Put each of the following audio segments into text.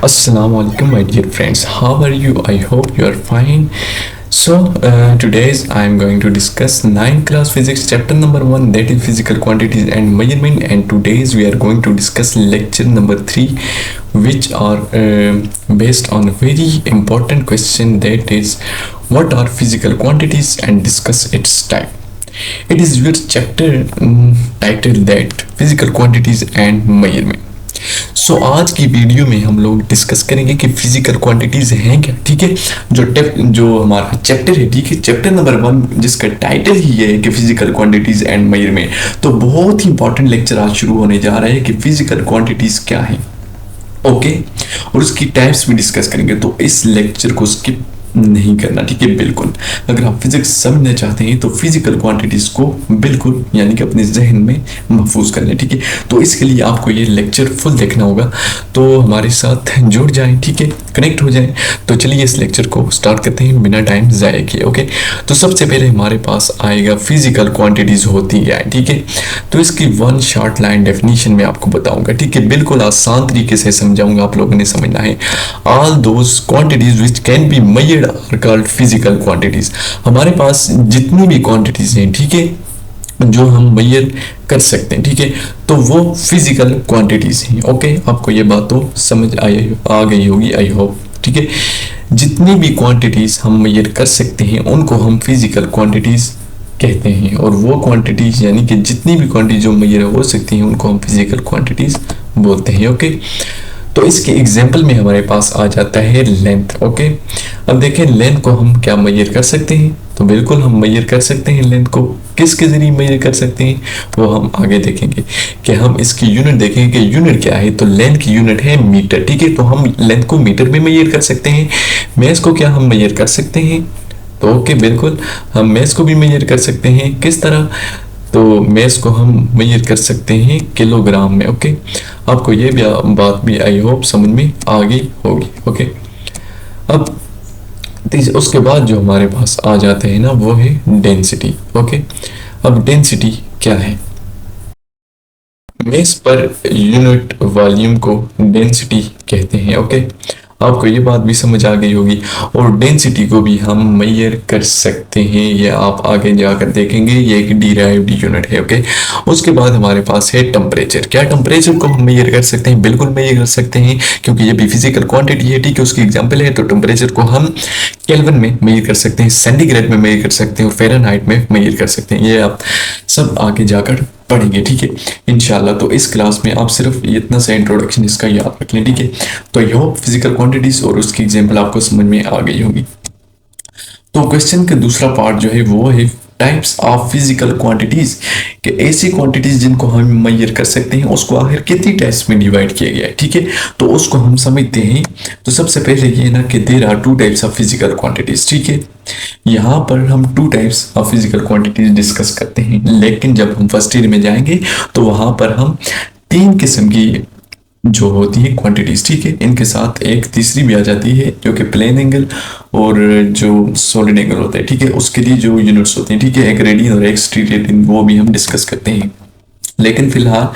Assalamu alaikum, my dear friends. How are you? I hope you are fine. So, today's I am going to discuss 9th class physics chapter number 1, that is physical quantities and measurement, and today's we are going to discuss lecture number 3, which are based on a very important question, that is what are physical quantities, and discuss its type. It is your chapter titled that physical quantities and measurement. सो आज की video में हम लोग discuss करेंगे कि physical quantities हैं क्या। ठीक है, जो हमारा चैप्टर है, ठीक है, चैप्टर नंबर 1 जिसका टाइटल ही है कि फिजिकल क्वांटिटीज एंड मेजरमेंट। तो बहुत ही इंपॉर्टेंट लेक्चर आज शुरू होने जा रहा है कि फिजिकल क्वांटिटीज क्या है, ओके, और उसकी टाइप्स भी डिस्कस करेंगे। तो इस लेक्चर को स्किप नहीं करना, ठीक है, बिल्कुल। अगर आप फिजिक्स समझना चाहते हैं तो फिजिकल क्वांटिटीज को बिल्कुल यानी कि अपने जहन में महफूज कर लें, ठीक है। तो इसके लिए आपको ये लेक्चर फुल देखना होगा, तो हमारे साथ जुड़ जाएं, ठीक है, कनेक्ट हो जाएं। तो चलिए इस लेक्चर को स्टार्ट करते हैं बिना टाइम ज़ाया किए, ओके। तो सबसे पहले हमारे पास आएगा फिजिकल क्वांटिटीज होती है, ठीक है। तो इसकी वन शॉर्ट लाइन डेफिनेशन में आपको बताऊंगा, ठीक है, बिल्कुल आसान तरीके से समझाऊंगा, आप लोगों ने समझना है। All those quantities which can be measured are called physical quantities. हमारे पास जितनी भी क्वांटिटीज हैं, ठीक है, जो हम मेजर कर सकते हैं, ठीक है, तो वो फिजिकल क्वांटिटीज हैं, ओके। आपको ये बात तो समझ आ गई होगी, आई होप, ठीक है। जितनी भी क्वांटिटीज हम मेजर कर सकते हैं उनको हम फिजिकल क्वांटिटीज कहते हैं, और वो क्वांटिटीज यानी कि जितनी भी क्वांटिटी जो मेजर हो सकती हैं उनको हम फिजिकल क्वांटिटीज बोलते हैं, ओके। तो इसके एग्जाम्पल में हमारे पास आ जाता है लेंथ, ओके। अब देखें लेंथ को हम क्या मेजर कर सकते हैं, तो बिल्कुल हम मेजर कर सकते हैं। लेंथ को किसके जरिए मेजर कर सकते हैं वो हम आगे देखेंगे कि हम इसकी यूनिट देखेंगे कि यूनिट क्या है। तो लेंथ की यूनिट है मीटर, ठीक है, तो हम लेंथ को मीटर में मेजर कर सकते हैं। मैस को क्या हम मेजर कर सकते हैं, तो ओके, बिल्कुल हम मैस को भी मेजर कर सकते हैं। किस तरह, तो मैस को हम मेजर कर सकते हैं किलोग्राम में, ओके। आपको ये भी बात भी आई होप समझ में आ गई होगी, ओके। अब उसके बाद जो हमारे पास आ जाते हैं ना वो है डेंसिटी, ओके। अब डेंसिटी क्या है, मैस पर यूनिट वॉल्यूम को डेंसिटी कहते हैं, ओके। आपको ये बात भी समझ आ गई होगी, और डेंसिटी को भी हम मेजर कर सकते हैं, ये आप आगे जाकर देखेंगे, ये एक डिराइव्ड यूनिट है, ओके। उसके बाद हमारे पास है टेम्परेचर। क्या टेम्परेचर को हम मेजर कर सकते हैं, बिल्कुल मेजर कर सकते हैं, क्योंकि ये भी फिजिकल क्वांटिटी है, ठीक है, उसकी एग्जांपल है। तो टेम्परेचर को हम केल्विन में मेजर कर सकते हैं, सेंटीग्रेड में मेजर कर सकते हैं, और फ़ारेनहाइट में मेजर कर सकते हैं। ये आप सब आगे जाकर पढ़ेंगे, ठीक है, इंशाल्लाह। तो इस क्लास में आप सिर्फ इतना सा इंट्रोडक्शन इसका याद रख लें, ठीक है। तो ये होप फिजिकल क्वांटिटीज और उसकी एग्जांपल आपको समझ में आ गई होगी। तो क्वेश्चन का दूसरा पार्ट जो है वो है टाइप्स ऑफ फिजिकल क्वांटिटीज, कि ऐसी क्वांटिटीज जिनको हम मेजर कर सकते हैं उसको आखिर कितनी टाइप्स में डिवाइड किया गया है, ठीक है। तो उसको हम समझते हैं। तो सबसे पहले ये ना कि there are 2 types of physical quantities, ठीक है। यहाँ पर हम 2 types of physical quantities discuss करते हैं, लेकिन जब हम फर्स्ट ईयर में जाएंगे तो वहां पर हम 3 किस्म की जो होती है क्वांटिटीज, ठीक है, इनके साथ एक तीसरी भी आ जाती है जो कि प्लेन एंगल और जो सॉलिड एंगल होता है, ठीक है, उसके लिए जो यूनिट्स होते हैं, ठीक है, एक रेडियन और एक स्टीरेडियन, वो भी हम डिस्कस करते हैं। लेकिन फिलहाल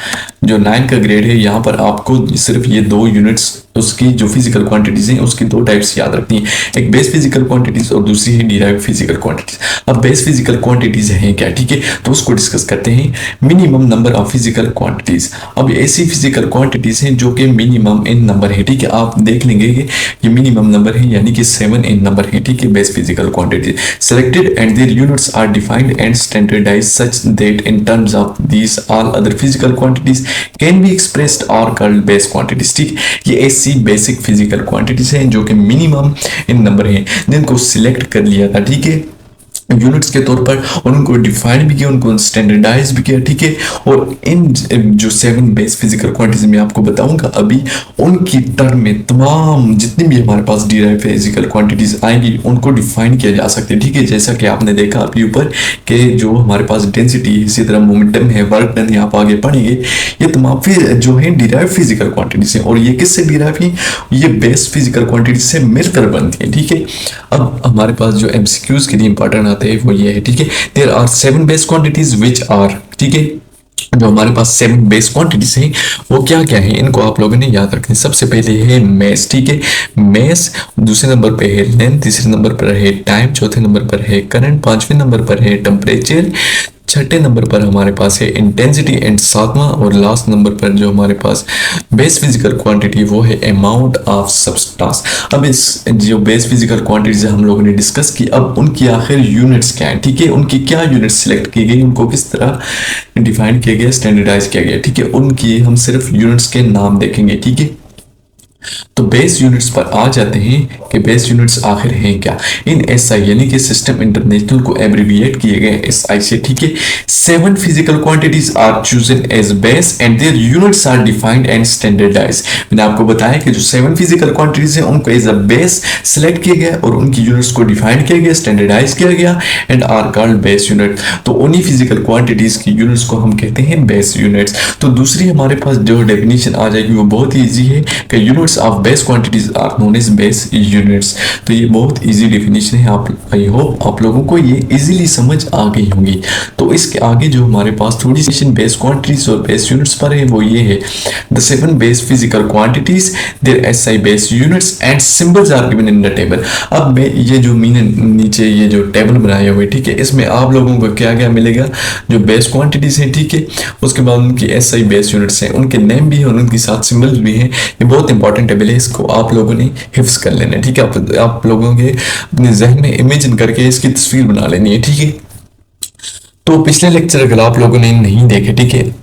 जो 9 का ग्रेड है यहाँ पर आपको सिर्फ ये 2 यूनिट्स उसकी जो फिजिकल क्वांटिटीज हैं उसकी 2 टाइप्स याद रखनी है, एक बेस फिजिकल क्वांटिटीज और दूसरी है डिराइव्ड फिजिकल क्वांटिटीज। अब बेस फिजिकल क्वांटिटीज हैं क्या, ठीक है, तो उसको डिस्कस करते हैं। Minimum number of physical quantities. अब ऐसी फिजिकल क्वांटिटीज हैं जो कि मिनिमम इन नंबर है, ठीक है, आप देख लेंगे कि ये मिनिमम नंबर है यानी कि 7 इन नंबर है, ठीक है, base physical quantities selected and their units are defined and standardized such that in terms of these all other physical quantities can be expressed और कॉल्ड बेस क्वांटिटीज, ठीक। ये ऐसी बेसिक फिजिकल क्वांटिटीज हैं जो कि मिनिमम इन नंबर हैं, जिनको select कर लिया था, ठीक है, यूनिट्स के तौर पर, और उनको डिफाइन भी किया, उनको स्टैंडर्डाइज भी किया, ठीक है। और इन जो 7 बेस फिजिकल क्वांटिटीज में आपको बताऊंगा अभी, उनकी टर्म में तमाम जितनी भी हमारे पास डिराइव फिजिकल क्वांटिटीज आएंगी उनको डिफाइन किया जा सकता है, ठीक है। जैसा कि आपने देखा अभी ऊपर कि जो हमारे पास डेंसिटी है, इसी तरह मोमेंटम है, वर्क डन है, आप आगे पढ़ेंगे, ये तमाम फिर जो है डिराइव फिजिकल क्वांटिटीज है, और ये किससे डिराइव है, ये बेस फिजिकल क्वांटिटीज से मिलकर बनती है, ठीक है। अब हमारे पास जो एमसीक्यूज के लिए इंपॉर्टेंट आते हैं वो ये है, ठीक है। There are 7 base quantities which are, ठीक है, जो हमारे पास 7 बेस क्वांटिटीज हैं वो क्या क्या है, इनको आप लोगों ने याद रखना है। सबसे पहले है मेस, ठीक है, मेस। दूसरे नंबर पे है लेंथ, तीसरे नंबर पर है टाइम, चौथे नंबर पर है करंट, पांचवें नंबर पर है टेम्परेचर, छठे नंबर पर हमारे पास है इंटेंसिटी, एंड सातवां और लास्ट नंबर पर जो हमारे पास बेस फिजिकल क्वांटिटी वो है अमाउंट ऑफ सब्सटेंस। अब इस जो बेस फिजिकल क्वांटिटीज हम लोगों ने डिस्कस की, अब उनकी आखिर यूनिट्स क्या है, ठीक है, उनकी क्या यूनिट्स सिलेक्ट की गई, उनको किस तरह डिफाइन किया गया, स्टैंडर्डाइज किया गया, ठीक है, उनकी हम सिर्फ यूनिट्स के नाम देखेंगे, ठीक है। तो बेस यूनिट्स पर आ जाते हैं कि बेस यूनिट्स आखिर हैं क्या। इन एसआई यानी कि सिस्टम इंटरनेशनल को एब्रिविएट किए गए एसआई से, ठीक है। 7 physical quantities are chosen as base and their units are defined and standardize. मैंने आपको बताया कि जो 7 फिजिकल क्वांटिटीज हैं उनको एज अ बेस सिलेक्ट किया गया और उनकी यूनिट्स को डिफाइन किया गया, स्टैंडर्डाइज किया गया and are called base unit. तो उन्हीं फिजिकल क्वांटिटीज की यूनिट्स को हम कहते हैं बेस यूनिट्स। तो दूसरी हमारे पास जो डेफिनेशन आ जाएगी वो बहुत ही ईजी है कि units of base quantities are known as base units. तो ये बहुत इजी डेफिनेशन है, आप आई होप आप लोगों को ये इजीली समझ आ गई होंगी। तो इसके आगे जो हमारे पास थोड़ी सी बेस क्वांटिटीज और बेस यूनिट्स पर है वो ये है, the 7 base physical quantities, their SI base units and symbols are given in the table. अब मैं ये जो नीचे ये जो टेबल बनाया हुआ है, ठीक है, इसमें आप लोगों को क्या क्या मिलेगा, जो बेस क्वांटिटीज हैं, ठीक है, उसके बाद उनकी एसआई बेस यूनिट्स हैं, उनके नेम भी है और उनके साथ सिंबल्स भी हैं। ये बहुत इंपॉर्टेंट टेबल है, इसको आप लोगों ने हिफ्स कर लेना है, ठीक है, आप लोगों के अपने जहन में इमेजिन करके इसकी तस्वीर बना लेनी है, ठीक है। तो पिछले लेक्चर अगर आप लोगों ने नहीं देखे, ठीक है,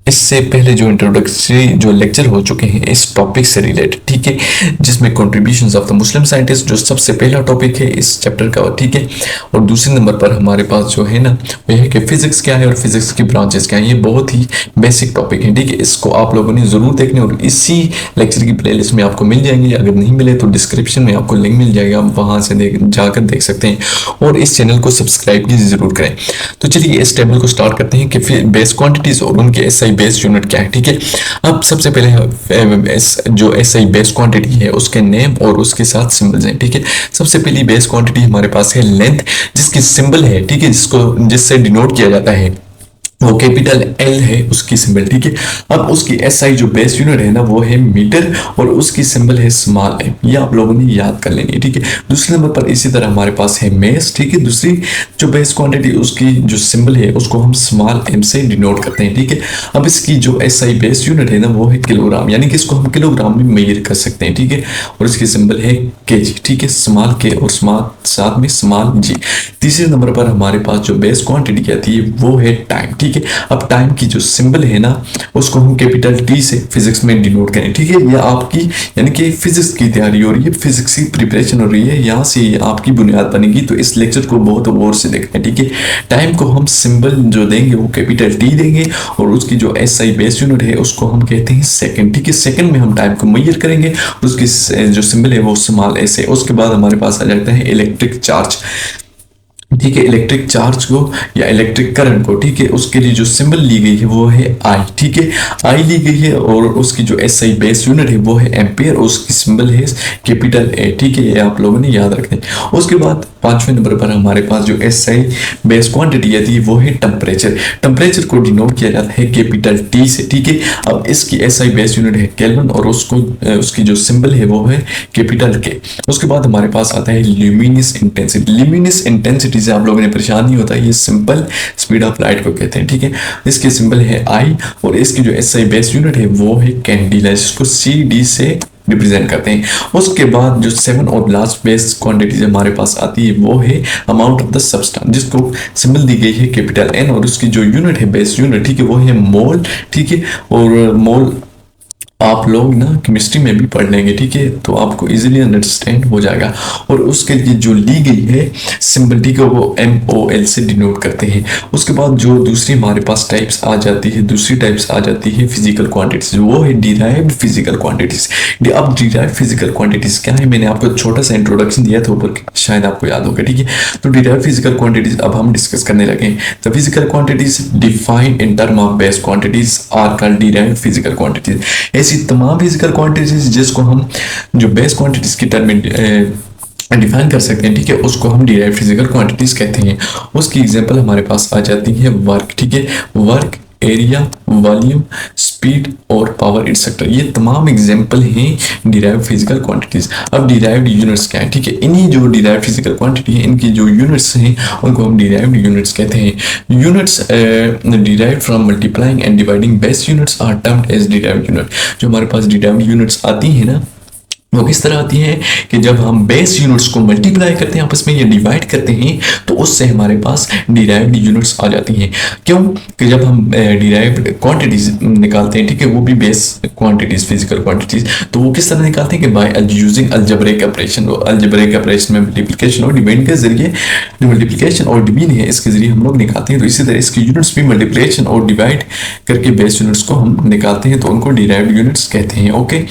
इससे पहले जो इंट्रोडक्टरी जो लेक्चर हो चुके हैं इस टॉपिक से रिलेटेड, ठीक है, जिसमें contributions of the Muslim scientist जो सबसे पहला टॉपिक है इस चैप्टर का, ठीक है, और दूसरे नंबर पर हमारे पास जो है ना वो है कि फिजिक्स क्या है और फिजिक्स की ब्रांचेस क्या है। ये बहुत ही बेसिक टॉपिक है, ठीक है, इसको आप लोगों ने जरूर देखने और इसी लेक्चर की प्लेलिस्ट में आपको मिल जाएंगे। अगर नहीं मिले तो डिस्क्रिप्शन में आपको लिंक मिल जाएगा, आप वहां से जाकर देख सकते हैं और इस चैनल को सब्सक्राइब भी जरूर करें। तो चलिए इस टेबल को स्टार्ट करते हैं कि बेस क्वांटिटीज और उनके एसआई बेस यूनिट क्या है, ठीक है। अब सबसे पहले जो एसआई बेस क्वांटिटी है उसके नेम और उसके साथ सिंबल्स हैं, ठीक है। सबसे पहली बेस क्वांटिटी हमारे पास है लेंथ, जिसकी सिंबल है, ठीक है, जिससे डिनोट किया जाता है वो कैपिटल एल है उसकी सिंबल, ठीक है। अब उसकी एसआई जो बेस यूनिट है ना वो है मीटर और उसकी सिंबल है स्मॉल एम, ये आप लोगों ने याद कर लेनी है, ठीक है। दूसरे नंबर पर इसी तरह हमारे पास है मेस, ठीक है, दूसरी जो बेस क्वांटिटी उसकी जो सिंबल है उसको हम स्मॉल एम से डिनोट करते हैं, ठीक है। अब इसकी जो एसआई बेस यूनिट है ना वो है किलोग्राम, यानी कि इसको हम किलोग्राम में मेजर कर सकते हैं, ठीक है, और इसकी सिंबल है केजी, ठीक है, स्मॉल के और साथ में स्मॉल जी। तीसरे नंबर पर हमारे पास जो बेस क्वांटिटी आती है वो है टाइम, ठीक है। अब टाइम की जो सिंबल है ना उसको हम कैपिटल टी से फिजिक्स में डिनोट करें, ठीक है। ये आपकी यानी कि फिजिक्स की तैयारी हो रही है, फिजिक्स की प्रिपरेशन हो रही है, यहाँ से आपकी बुनियाद बनेगी। तो इस लेक्चर को बहुत गौर से देखना है, ठीक है। टाइम को हम सिंबल जो देंगे वो कैपिटल टी देंगे और उसकी जो एसआई बेस यूनिट है उसको हम कहते हैं सेकंड, ठीक है। सेकंड में हम टाइम को मेजर करेंगे, उसकी जो सिंबल है वो स्मॉल एस है। उसके बाद हमारे पास आ जाता है इलेक्ट्रिक चार्ज, ठीक है, इलेक्ट्रिक चार्ज को या इलेक्ट्रिक करंट को, ठीक है, उसके लिए जो सिंबल ली गई है वो है आई, ठीक है, आई ली गई है और उसकी जो एसआई बेस यूनिट है वो है एम्पियर और उसकी सिंबल है कैपिटल ए, ठीक है, ये आप लोगों ने याद रखना है। उसके बाद पांचवें नंबर पर हमारे पास जो एसआई बेस क्वांटिटी आती है वो है टेम्परेचर। टेम्परेचर को डिनोट किया जाता है कैपिटल टी से, ठीक है। अब इसकी एसआई बेस यूनिट है केल्विन और उसकी जो सिंबल है वो है कैपिटल के। उसके बाद हमारे पास आता है ल्यूमिनस इंटेंसिटी। ल्यूमिनस इंटेंसिटी से आप लोगों ने परेशान नहीं होता, ये सिंपल स्पीड ऑफ लाइट को कहते हैं, ठीक है। इसकी सिंबल है आई और इसकी जो एसआई बेस यूनिट है वो है कैंडिला, जिसको सी डी से रिप्रेजेंट करते हैं। उसके बाद जो 7 और लास्ट बेस क्वांटिटीज हमारे पास आती है वो है अमाउंट ऑफ द सब्सटेंस, जिसको सिंबल दी गई है कैपिटल एन और उसकी जो यूनिट है बेस यूनिट, ठीक है, वो है मोल, ठीक है। और मोल आप लोग ना केमिस्ट्री में भी पढ़ लेंगे, ठीक है, तो आपको इजीली अंडरस्टैंड हो जाएगा। और उसके लिए जो ली गई है सिंबल, ठीक है, वो MOL से डिनोट करते हैं। उसके बाद जो दूसरी हमारे पास टाइप्स आ जाती है, दूसरी टाइप्स आ जाती है फिजिकल क्वांटिटीज, वो है डिराइव्ड फिजिकल क्वांटिटीज। अब डिराइव्ड फिजिकल क्वांटिटीज क्या है, मैंने आपको छोटा सा इंट्रोडक्शन दिया था ऊपर, शायद आपको याद होगा, ठीक है। तो डिराइव्ड फिजिकल क्वांटिटीज अब हम डिस्कस करने लगे। The physical quantities defined in term of base quantities are called derived physical quantities. ऐसी तमाम फिजिकल क्वांटिटीज जिसको हम जो बेस क्वांटिटीज की टर्म में डिफाइन कर सकते हैं, ठीक है, उसको हम डिराइव्ड फिजिकल क्वांटिटीज कहते हैं। उसकी एग्जांपल हमारे पास आ जाती है वर्क, ठीक है। वर्क एरिया, वॉल्यूम, स्पीड और पावर एक्सेट्रा। ये तमाम एग्जाम्पल हैं डिराइव्ड फिजिकल क्वांटिटीज। अब डिराइव्ड यूनिट्स क्या है, ठीक है, इन्हीं जो डिराइव्ड फिजिकल क्वांटिटी है इनकी जो यूनिट्स हैं उनको हम डिराइव्ड यूनिट्स कहते हैं। Units derived from multiplying and dividing base units are termed as derived unit. जो हमारे पास डिराइव्ड यूनिट्स आती है ना, वो किस तरह आती है कि जब हम बेस यूनिट्स को मल्टीप्लाई करते हैं आपस में या डिवाइड करते हैं तो उससे हमारे पास डिराइव्ड यूनिट्स आ जाती हैं। क्यों कि जब हम डिराइव्ड क्वांटिटीज निकालते हैं, ठीक है, वो भी बेस क्वांटिटीज फिजिकल क्वांटिटीज, तो वो किस तरह निकालते हैं कि by using algebraic operation. Algebraic operation में मल्टीप्लिकेशन और डिवीजन के जरिए, जो मल्टीप्लिकेशन और डिवीजन है इसके जरिए हम लोग निकालते हैं। तो इसी तरह इसकी यूनिट्स भी मल्टीप्लिकेशन और डिवाइड करके बेस यूनिट्स को हम निकालते हैं, तो उनको डिराइव्ड यूनिट्स कहते हैं। Okay,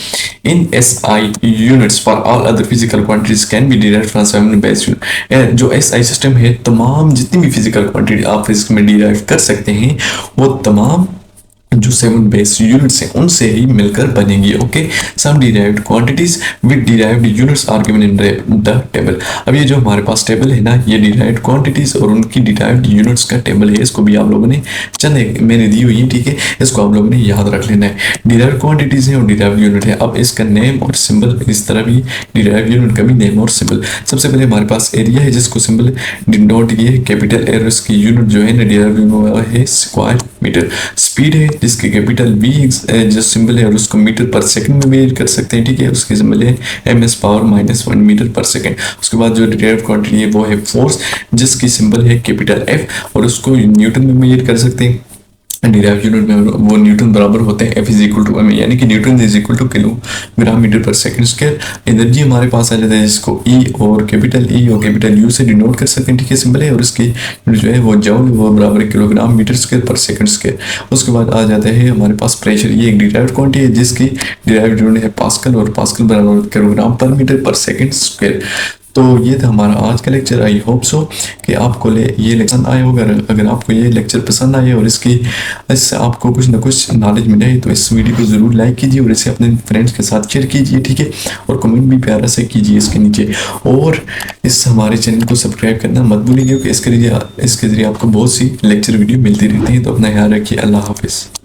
in SI units for all other physical quantities can be derived from seven base unit। जो SI सिस्टम है, तमाम जितनी भी फिजिकल क्वांटिटी आप फिजिक्स में डिराइव कर सकते हैं वो तमाम जो 7 बेस यूनिट्स हैं उनसे ही मिलकर बनेंगी। Okay, some derived quantities with derived units are given in the table. अब ये जो हमारे पास टेबल है ना, ये डिराइव्ड क्वांटिटीज और उनकी डिराइव्ड यूनिट्स का टेबल है। इसको भी आप लोगों ने चंद मैंने दी हुई है, ठीक है, इसको आप लोगों ने याद रख लेना है। डिराइव्ड क्वांटिटीज है और डिराइव्ड यूनिट है। अब इसका नेम और सिंबल, इस तरह भी डिराइव्ड यूनिट का भी नेम और सिंबल। सबसे पहले हमारे पास एरिया है जिसको सिंबल डिनोट किए कैपिटल एयर, इसकी यूनिट जो है ना डिराइव्ड यूनिट है स्क्वायर मीटर। स्पीड है जिसके कैपिटल V जो सिंबल है और उसको मीटर पर सेकंड में मेजर कर सकते हैं, ठीक है, उसके सिंबल है ms पावर -1 मीटर पर सेकंड। उसके बाद जो डिराइव्ड क्वांटिटी है वो है फोर्स जिसकी सिंबल है कैपिटल F और उसको न्यूटन में मेजर कर सकते हैं। डिराइव्ड यूनिट में वो न्यूटन बराबर होते हैं F = m, यानी कि न्यूटन = किलोग्राम मीटर पर सेकंड स्क्वायर। एनर्जी हमारे पास आ जाता है जिसको E और कैपिटल U से डिनोट कर सकते हैं, ठीक है, सिंबल है, और इसकी यूनिट जो है वो जूल, वो बराबर है किलोग्राम मीटर स्क्वायर पर सेकंड स्क्वायर। उसके बाद आ जाता है हमारे पास प्रेशर। ये एक डिराइव्ड क्वांटिटी है जिसकी डिराइव्ड यूनिट है पास्कल और पास्कल बराबर किलोग्राम पर मीटर पर सेकंड स्क्वायर। तो ये था हमारा आज का लेक्चर। आई होप सो कि आपको ये लेक्चर आया होगा। अगर आपको ये लेक्चर पसंद आए और इससे आपको कुछ ना कुछ नॉलेज मिले तो इस वीडियो को ज़रूर लाइक कीजिए और इसे अपने फ्रेंड्स के साथ शेयर कीजिए, ठीक है, और कमेंट भी प्यारा से कीजिए इसके नीचे। और इस हमारे चैनल को सब्सक्राइब करना मत भूलिए क्योंकि इसके जरिए आपको बहुत सी लेक्चर वीडियो मिलती रहती है। तो अपना ख्याल रखिए। अल्लाह हाफिज़।